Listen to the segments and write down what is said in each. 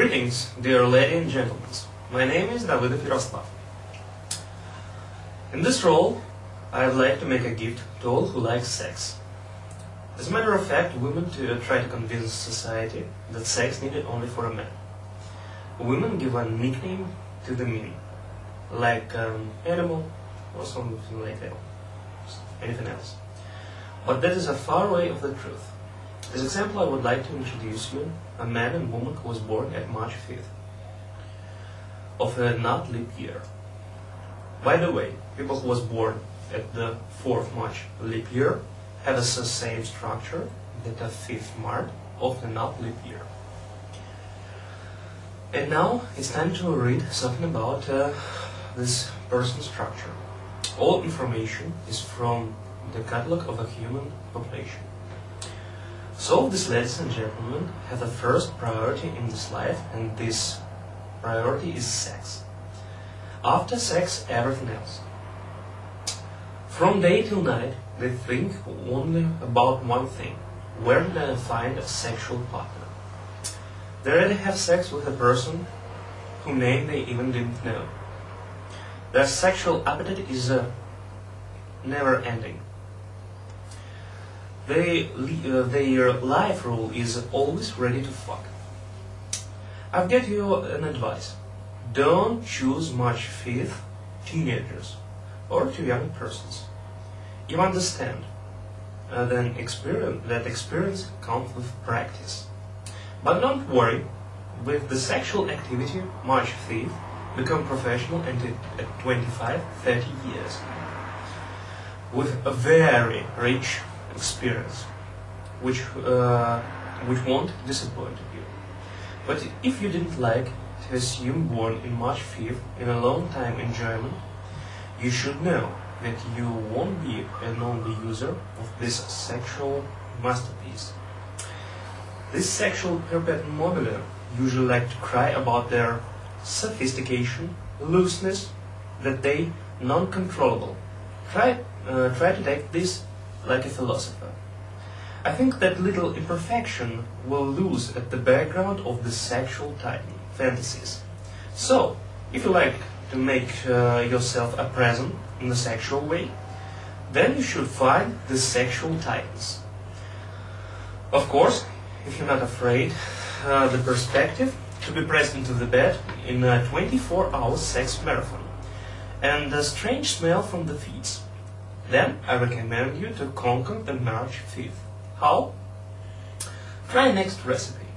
Greetings, dear ladies and gentlemen. My name is Davidov Yaroslav. In this role, I'd like to make a gift to all who like sex. As a matter of fact, women try to convince society that sex needed only for a man. Women give a nickname to the meaning, like animal or something like that, anything else. But that is a far away of the truth. As example, I would like to introduce you a man and woman who was born at March 5th of a not leap year. By the way, people who was born at the 4th March leap year have the same structure that the 5th March of the not leap year. And now it's time to read something about this person's structure. All information is from the catalog of a human population. So these ladies and gentlemen have the first priority in this life, and this priority is sex. After sex, everything else. From day till night, they think only about one thing: where do I find a sexual partner? They already have sex with a person whose name they even didn't know. Their sexual appetite is never ending. Their life rule is always ready to fuck. I'll give you an advice. Don't choose March 5th teenagers or too young persons. You understand that experience comes with practice. But don't worry, with the sexual activity, March 5th, become professional and at 25, 30 years. With a very rich experience, which won't disappoint you. But if you didn't like to assume born in March 5th in a long time enjoyment, you should know that you won't be an only user of this sexual masterpiece. This sexual perpetuum mobile usually like to cry about their sophistication, looseness, that they non-controllable. Try to take this like a philosopher. I think that little imperfection will lose at the background of the sexual fantasies. So, if you like to make yourself a present in the sexual way, then you should find the sexual titans. Of course, if you're not afraid, the perspective to be pressed into the bed in a 24-hour sex marathon and the strange smell from the feet. Then I recommend you to conquer the March 5th. How? Try next recipe.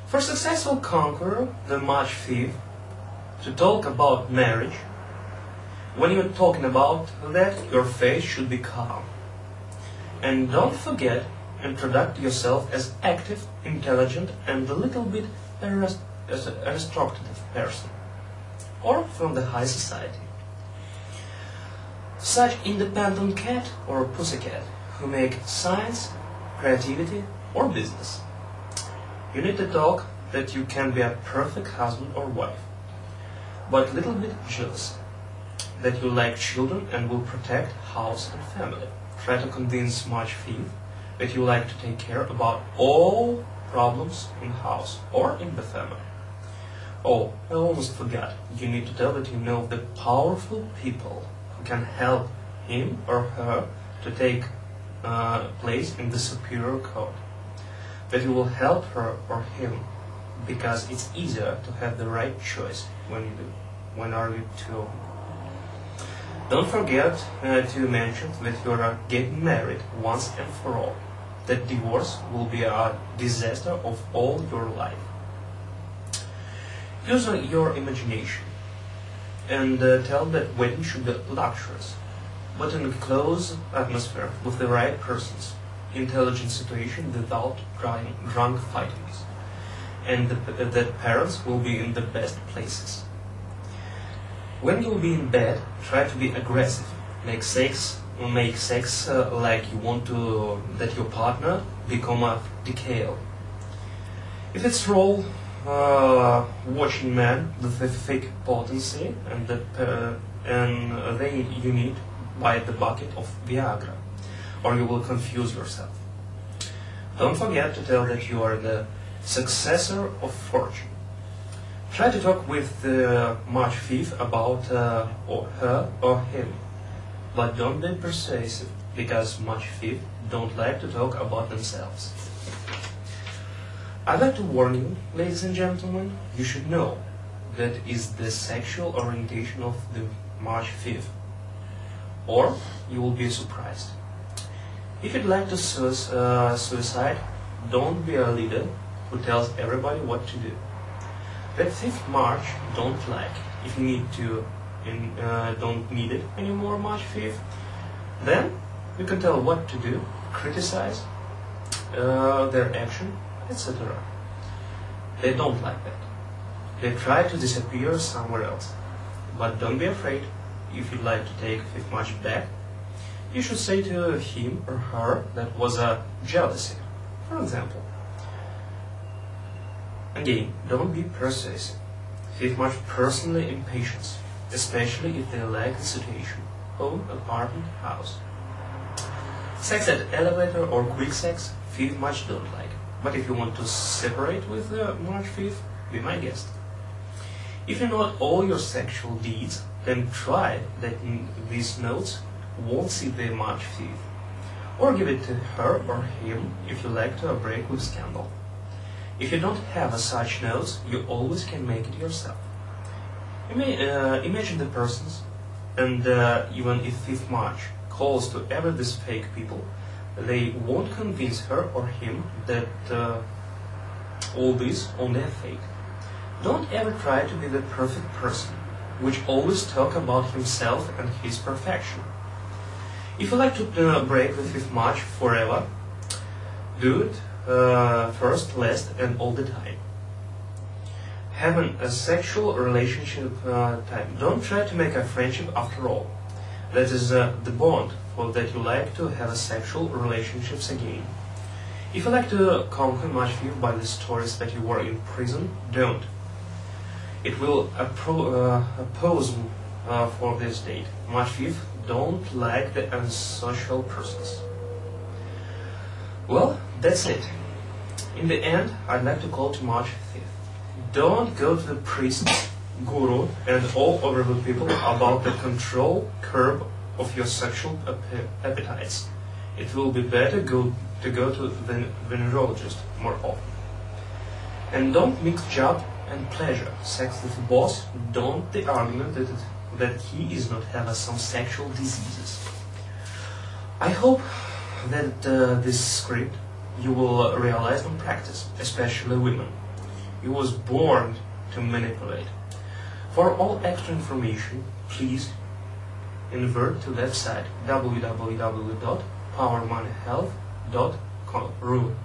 For successful conqueror the March 5th, to talk about marriage, when you're talking about that, your face should be calm. And don't forget, introduce yourself as active, intelligent, and a little bit aristocratic person, or from the high society. Such independent cat or pussycat who make science, creativity, or business. You need to talk that you can be a perfect husband or wife, but little bit jealous, that you like children and will protect house and family. Try to convince March 5th that you like to take care about all problems in house or in the family. Oh, I almost forgot. You need to tell that you know the powerful people who can help him or her to take place in the superior code. That you will help her or him because it's easier to have the right choice when are you two. Don't forget to mention that you are getting married once and for all. That divorce will be a disaster of all your life. Use your imagination and tell that wedding should be luxurious, but in a close atmosphere with the right persons, intelligent situation without drunk fightings, and that parents will be in the best places. When you'll be in bed, try to be aggressive. Make sex like you want to that your partner become a decal. If it's role watching man with a fake potency and then you need buy the bucket of Viagra, or you will confuse yourself. Don't forget to tell that you are the successor of fortune. Try to talk with March 5th about or her or him, but don't be persuasive, because March 5th don't like to talk about themselves. I'd like to warn you, ladies and gentlemen, you should know that is the sexual orientation of the March 5th, or you will be surprised. If you'd like to suicide, don't be a leader who tells everybody what to do. That 5th March don't like. If you need to, don't need it anymore March 5th, then you can tell what to do, criticize their action, etc. They don't like that. They try to disappear somewhere else. But don't be afraid. If you'd like to take 5th March back, you should say to him or her that was a jealousy, for example. Again, don't be persuasive. 5th March personally impatience, especially if they like the situation. Home, apartment, house. Sex at elevator or quick sex, 5th March don't like. But if you want to separate with March 5th, be my guest. If you note all your sexual deeds, then try that these notes won't see the March 5th. Or give it to her or him if you like to break with scandal. If you don't have such notes, you always can make it yourself. Imagine the persons, and even if 5th March calls to ever these fake people, they won't convince her or him that all this only a fake. Don't ever try to be the perfect person, which always talk about himself and his perfection. If you like to break the 5th March forever, do it first, last, and all the time. Having a sexual relationship time. Don't try to make a friendship after all. That is the bond for that you like to have a sexual relationships again. If you like to conquer March 5th by the stories that you were in prison, don't. It will oppose for this date. March 5th don't like the unsocial persons. Well, that's it. In the end, I'd like to call to March 5th. Don't go to the priest, guru, and all over the people about the control curb of your sexual appetites. It will be better to go to the venerologist more often. And don't mix job and pleasure. Sex with the boss, don't the argument that he is not have some sexual diseases. I hope that this script you will realize and practice, especially women. You was born to manipulate. For all extra information, please invert to website www.powermoneyhealth.ru.